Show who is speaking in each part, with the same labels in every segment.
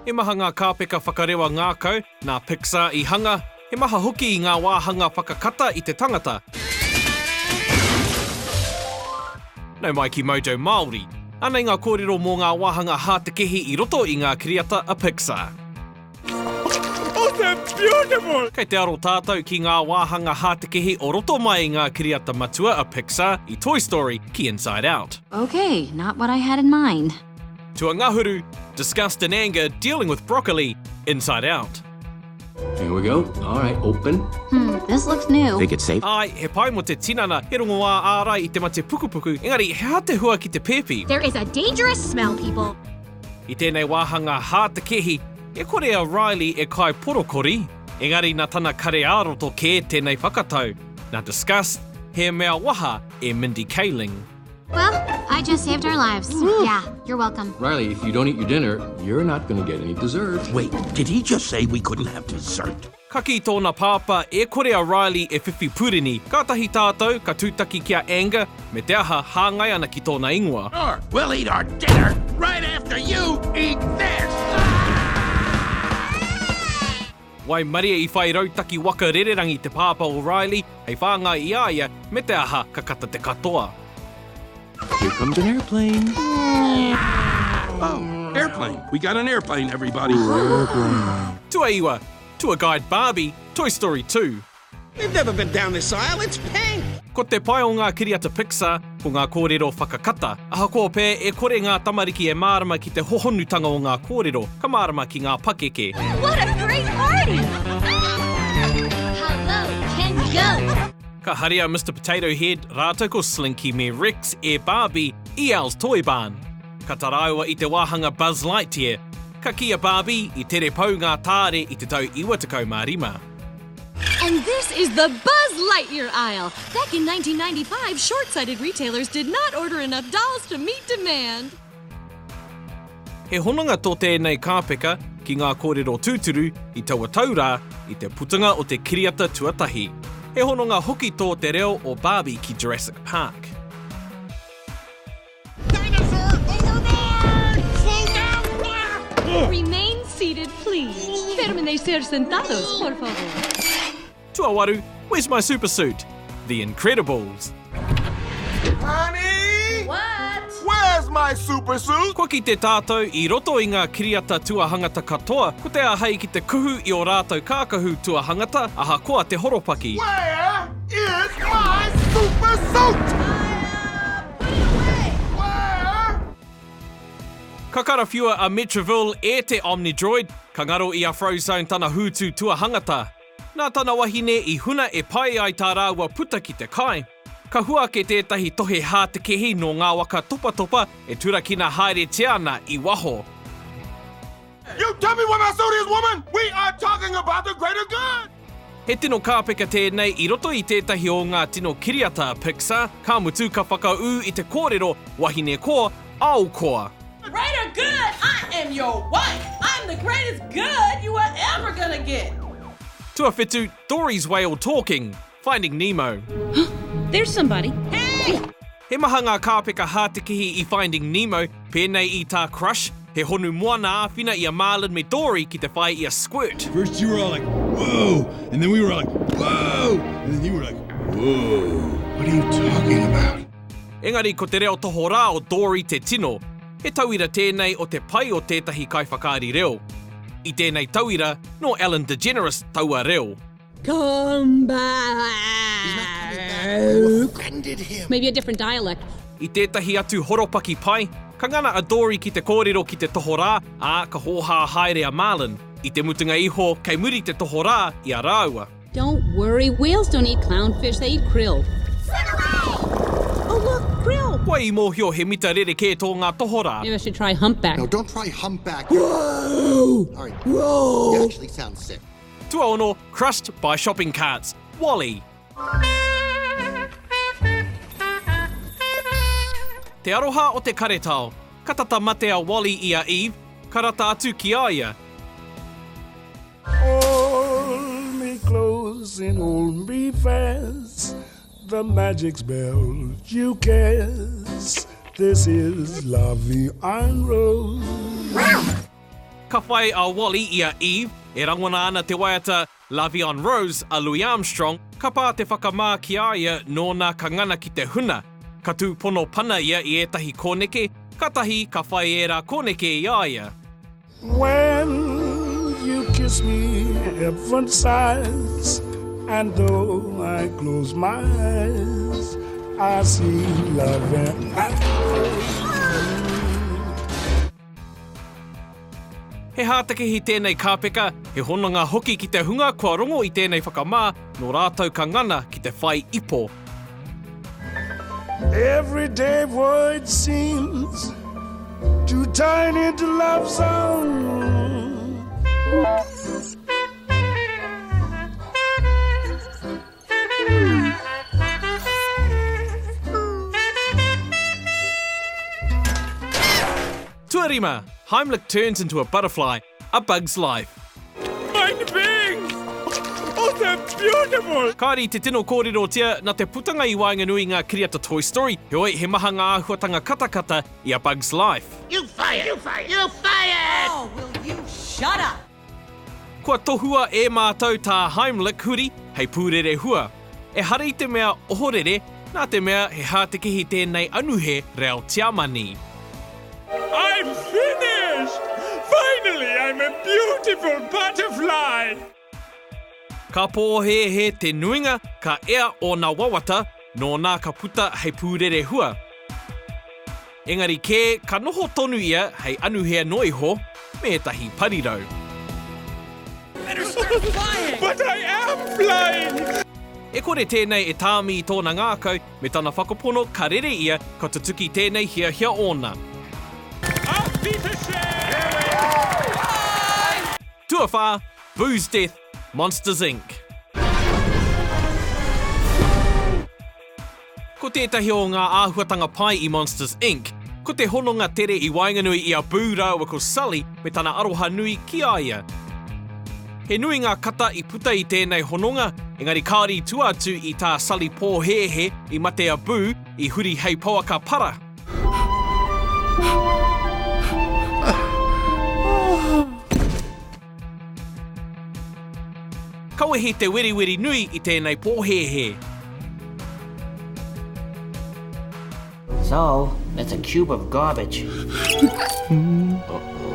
Speaker 1: He maha ngā kāpeka whakarewa ngākau, nā Pixar I hanga, he maha hoki I ngā wāhanga whakakata I te tangata. Nau mai ki Mojo Māori, anei ngā kōrero mō ngā wāhanga hātakēhi I roto I ngā kiriata a Pixar.
Speaker 2: Oh, that's beautiful!
Speaker 1: Kei te aro tātou ki ngā wāhanga hātakēhi o roto mai I ngā kiriata matua a Pixar I Toy Story ki Inside Out.
Speaker 3: Okay, not what I had in mind.
Speaker 1: Tua ngahuru, disgust and anger dealing with broccoli, Inside Out.
Speaker 4: Here we go. All right, open.
Speaker 3: This looks new.
Speaker 4: Think it's safe?
Speaker 1: Ai, he pai mo te tinana, he rongo wā ārai I te mate pukupuku, engari he hate hua ki te pepi.
Speaker 5: There is a dangerous smell, people.
Speaker 1: I tēnei wāhanga hātakēhi, e kore a Riley e kai porokori, engari nā tana kare āroto kē tēnei whakatau. Nā disgust, he mea waha e Mindy Kaling.
Speaker 5: Well, I just saved our lives. Yeah, you're welcome.
Speaker 4: Riley, if you don't eat your dinner, you're not going to get any dessert.
Speaker 2: Wait, did he just say we couldn't have dessert?
Speaker 1: Ka ki tōna pāpa e kore a Riley e whiwhi purini. Kātahi tātou, ka tūtaki kia anger, me te aha hāngai ana ki tōna ingoa.
Speaker 2: Sure, we'll eat our dinner right after you eat this!
Speaker 1: Wai maria I whai rautaki waka rererangi te pāpa o Riley, hei whāngai I aia, me te aha ka kata te katoa.
Speaker 4: Here comes an airplane.
Speaker 2: Oh, airplane. We got an airplane, everybody.
Speaker 1: Tua iwa, tour guide Barbie, Toy Story 2.
Speaker 6: We've never been down this aisle, it's pink!
Speaker 1: Ko te pai o ngā kiriata Pixar, ko ngā kōrero whakakata. Aha kua pē e kore ngā tamariki e mārama ki te hohonutanga o ngā kōrero, ka mārama ki ngā pakeke.
Speaker 5: What a great party! Hello, can go!
Speaker 1: Ka haria Mr. Potato Head, rātou ko Slinky me Rex e Barbie, I Al's Toy Barn. Ka taraiwa I te wāhanga Buzz Lightyear. Ka kia Barbie, I tere pau ngā tāre I te tau 95.
Speaker 7: And this is the Buzz Lightyear aisle. Back in 1995, short-sighted retailers did not order enough dolls to meet demand.
Speaker 1: He honanga tō tēnei kāpeka ki ngā kōrero tūturu I taua taurā I te putanga o te kiriata tuatahi. He hononga hoki tō te reo o Barbie ki Jurassic Park.
Speaker 2: Dinosaur overboard! Slow down!
Speaker 7: Remain seated, please. Permanecer sentados, por favor.
Speaker 1: Tua waru, where's my super suit? The Incredibles.
Speaker 2: Honey!
Speaker 7: What?
Speaker 2: Where's my super suit?
Speaker 1: Ko ki te tātou I roto I ngā kiriata tuahangata katoa, ko te ahei ki te kuhu I o rātou kākahu tuahangata, aha koa te horopaki.
Speaker 2: Where is my super suit?
Speaker 7: Put it away.
Speaker 2: Where?
Speaker 1: Ka karawhiua a Metroville e te Omnidroid, ka ngaro I a Frozone tana hūtu tuahangata. Nā tana wahine I huna e pai ai tā rāua puta ki te kai. Ka hua ke tētahi tohe hātakēhi no ngā waka topa e turakina haere te ana I waho.
Speaker 2: You tell me what my suit is, woman! We are talking about the greater good!
Speaker 1: He tino kāpeka tēnei I roto I tētahi o ngā tino kiriata a Pixar, ka mutu ka whakau I te kōrero, wahine koa, au koa.
Speaker 8: Greater good! I am your wife! I'm the greatest good you are ever gonna get!
Speaker 1: Tua whetū, Dory's whale talking, Finding Nemo.
Speaker 7: There's somebody.
Speaker 8: Hey!
Speaker 1: He maha ngā kāpeka hātakēhi I Finding Nemo, pēnei I tā crush, he honu moana āwhina I a Marlin me Dory ki te whai I a squirt.
Speaker 9: First you were all like, whoa, and then we were like, whoa, and then you were like, whoa. What are you talking about?
Speaker 1: Engari ko te reo toho rā o Dory te tino, he tauira tēnei o te pai o tētahi kaiwhakaari reo. I tēnei tauira, no Ellen DeGeneres taua reo.
Speaker 7: Come back.
Speaker 2: You offended him.
Speaker 7: Maybe a different dialect.
Speaker 1: I tētahi atu horopaki pai, ka ngana a Dory ki te kōrero ki te toho rā, ā ka hōhā haere a Marlin. I te mutunga iho, kei muri te toho rā I a rāua.
Speaker 7: Don't worry, whales don't eat clownfish, they eat krill. Oh look, krill!
Speaker 1: Wai I mōhio he mita rere kē tō ngā toho rā.
Speaker 7: Maybe I should try humpback.
Speaker 10: No, don't try humpback. Whoa! All right. Whoa! You actually sound sick.
Speaker 1: Tua ono, crushed by shopping carts. Wally. Te aroha o te karetao. Katata matea Wally I a Eve. Karata atu ki aia.
Speaker 11: Hold me close and hold me fast. The magic spell you cast. This is La Vie en Rose.
Speaker 1: Ka whai a Wally ia Eve, e rangona ana te waiata Lavion Rose a Louis Armstrong, ka pā te whakamā ki a ia nōna ka ngana ki te huna. Ka tū pono pana ia I etahi kōneke, ka tahi ka whai e rā kōneke I a ia.
Speaker 11: When you kiss me, heaven sighs, and though I close my eyes, I see love and
Speaker 1: He hātakēhi tēnei kāpeka, he hononga hoki ki te hunga kua rongo I tēnei whakamā, nō rātou ka ngana ki te whai ipo.
Speaker 11: everyday word seems to turn into love song.
Speaker 1: Tuarima, Heimlich turns into a butterfly, a bug's life.
Speaker 11: My wings! Oh, they're beautiful!
Speaker 1: Kāri te tino kōrero tia, nā te putanga I wāinga nui ngā kiriata Toy Story, he oi he maha ngā āhuatanga katakata I a bug's life.
Speaker 6: You fired! You fired! You fired!
Speaker 8: Oh, will you shut up?
Speaker 1: Kua tohua e mātou tā Heimlich huri, hei pūrere hua. E hara I te mea ohorere, nā te mea he hātakēhi tēnei anuhe reo tiamani.
Speaker 11: I'm finished! Finally, I'm a beautiful butterfly!
Speaker 1: Ka pōhe he te nuinga, ka ea o nā wawata, nō nā ka puta hei pūrere hua. Engari kē, ka noho tonu ia hei anuhea noiho, me tahi parirau.
Speaker 8: Better start flying!
Speaker 11: But I am flying!
Speaker 1: E kore tēnei e tāmi tōna ngākau, me tana whakapono ka rere ia, ka tutuki tēnei hia ona. Tuawha, Booze Death, Monsters Inc. Ko tētahi o ngā āhuatanga pai I Monsters Inc. Ko te hononga tere I wainganui I a Boo rāua ko Sully me tana aroha nui ki a ia. He nui ngā kata I puta I tēnei hononga, engari kāri tuatu I tā Sully pōhehe I mate a Boo I huri hei pauaka para. Kaua he te weri nui I tēnei pōhehe.
Speaker 12: So, that's a cube of garbage.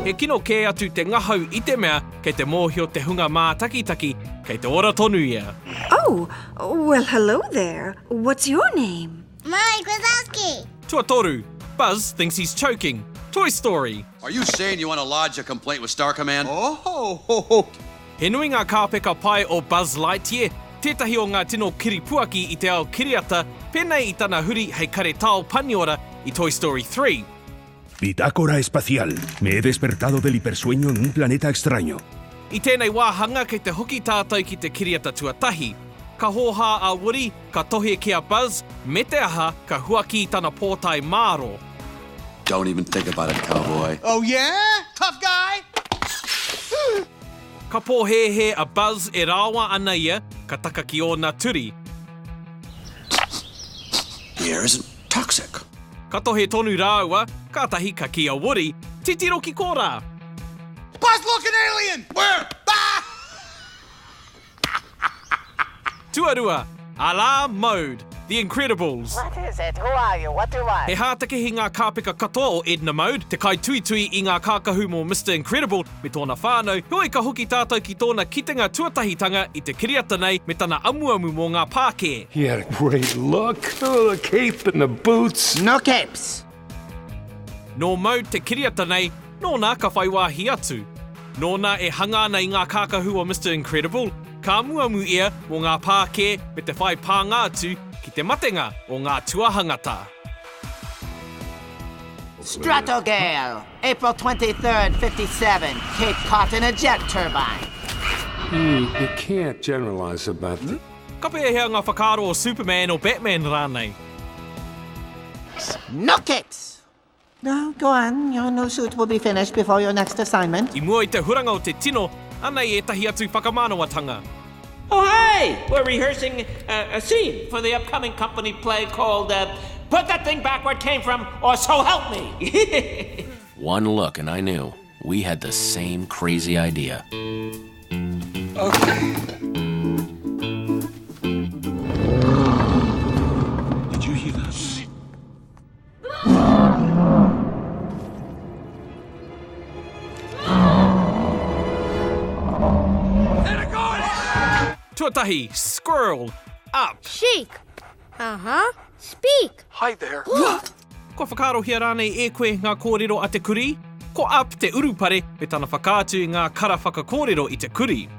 Speaker 1: He kino kē atu te ngahau I te mea kei te mōhio te hunga mā takitaki kei te ora tonu ia.
Speaker 13: Oh, well, hello there. What's your name?
Speaker 5: Mike Wazowski.
Speaker 1: Tuatoru, Buzz thinks he's choking. Toy Story.
Speaker 14: Are you saying you want to lodge a complaint with Star Command? Oh.
Speaker 1: He nui ngā kāpeka pai o Buzz Lightyear, tētahi o ngā tino kiripuaki I te ao kiriata, pēnei I tana huri hei kare tau paniora I Toy Story 3.
Speaker 15: Bitácora espacial. Me he despertado del hipersueño en un planeta extraño.
Speaker 1: I tēnei wāhanga kei te hoki tātou ki te kiriata tuatahi. Ka hōhā a Woody, ka tohe ki a Buzz, me te aha ka huaki I tana pōtai māro.
Speaker 14: Don't even think about it, cowboy.
Speaker 6: Oh, yeah? Tough guy?
Speaker 1: Ka pōhehe a Buzz e rāwa ana ia, ka taka ki o nā turi.
Speaker 14: The air isn't toxic.
Speaker 1: Ka tohe tonu rāua, ka tahi ka ki a Woody, titiro ki kōrā.
Speaker 6: Buzz, look, an alien! Where?
Speaker 1: Tuarua, Alarm Mode, The Incredibles.
Speaker 16: What is it? Who are you? What do you want?
Speaker 1: He hātakēhi ngā kāpeka katoa o Edna Mode, te kai tui I ngā kākahu mō Mr. Incredible me tōna whānau, hoi ka hoki tātou ki tōna kitenga tuatahitanga I te kiriata nei me tana amuamu mō ngā pāke.
Speaker 11: He had a great look. Oh, the cape and the boots.
Speaker 12: No capes.
Speaker 1: Nō Mode te kiriata nei, nōna ka whaiwāhi atu. Nōna e hanga ana I ngā kākahu o Mr. Incredible, ka amuamu ia mō ngā pāke me te whai pānga atu ki te matenga o ngā tuahangata.
Speaker 12: Stratogale, April 23rd, 57, Cape caught in a jet turbine.
Speaker 11: You can't generalize about that.
Speaker 1: Ka pēr hea ngā whakaro o Superman o Batman rānei.
Speaker 12: No capes. No, go on. Your new suit will be finished before your next assignment.
Speaker 1: I mua I te huranga o te tino, anei e tahi atu whakamānawatanga.
Speaker 17: Oh, hi! We're rehearsing a scene for the upcoming company play called Put That Thing Back Where It Came From, or So Help Me!
Speaker 18: One look and I knew. We had the same crazy idea.
Speaker 9: Okay. Did you hear that?
Speaker 1: Tuatahi, squirrel, up.
Speaker 5: Sheik. Uh-huh. Speak.
Speaker 2: Hi there.
Speaker 1: Ko whakarohia rānei e koe ngā kōrero a te kuri? Ko up te urupare me tana whakaatu ngā kara whakakōrero I te kuri.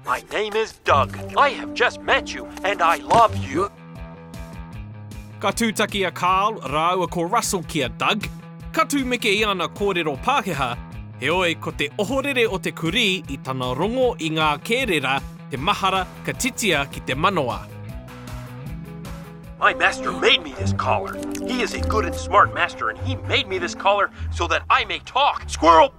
Speaker 2: My name is Doug. I have just met you, and I love you.
Speaker 1: Ka tūtaki a Carl, rāua ko Russell kia Doug. Ka tūmeke I ana kōrero Pākehā, he oe ko te ohorere o te kuri I tana rongo I ngā kērera, te mahara ka titia ki te manoa.
Speaker 2: My master made me this collar. He is a good and smart master, and he made me this collar so that I may talk. Squirrel!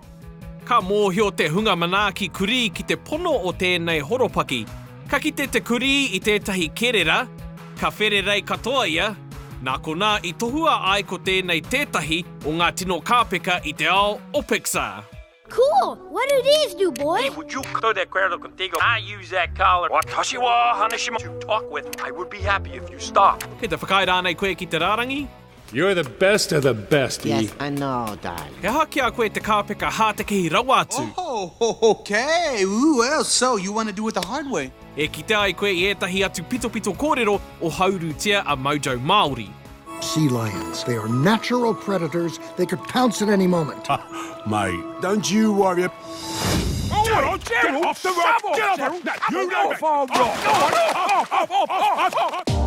Speaker 1: Ka mōhio te hunga mana ki kuri ki te pono o tēnei horopaki. Ka kite te kuri I tētahi kerera, ka where rei katoa ia, nā ko nā I tohua ai ko tēnei tētahi o ngā tino kāpeka I te ao o Pixar.
Speaker 5: Cool. What do these do, boy?
Speaker 2: Hey, would you go de acuerdo contigo? I use that collar. Watashi wa hanashima to talk with. I would be happy if you stop.
Speaker 1: Kei te whakai rānei koe ki te rārangi?
Speaker 9: You're the best of the best,
Speaker 12: Yes, I know, darling.
Speaker 1: He haki a koe te kāpeka hātakēhi rawātu.
Speaker 6: Oh, okay. Ooh, well, so you want to do it the hard way.
Speaker 1: E kite ai koe I etahi atu pito kōrero o haurutia a Mojo Māori.
Speaker 10: Sea lions. They are natural predators. They could pounce at any moment.
Speaker 9: Mate, don't you worry.
Speaker 2: Oh, Gerald! Get off the road! Get off! You know it!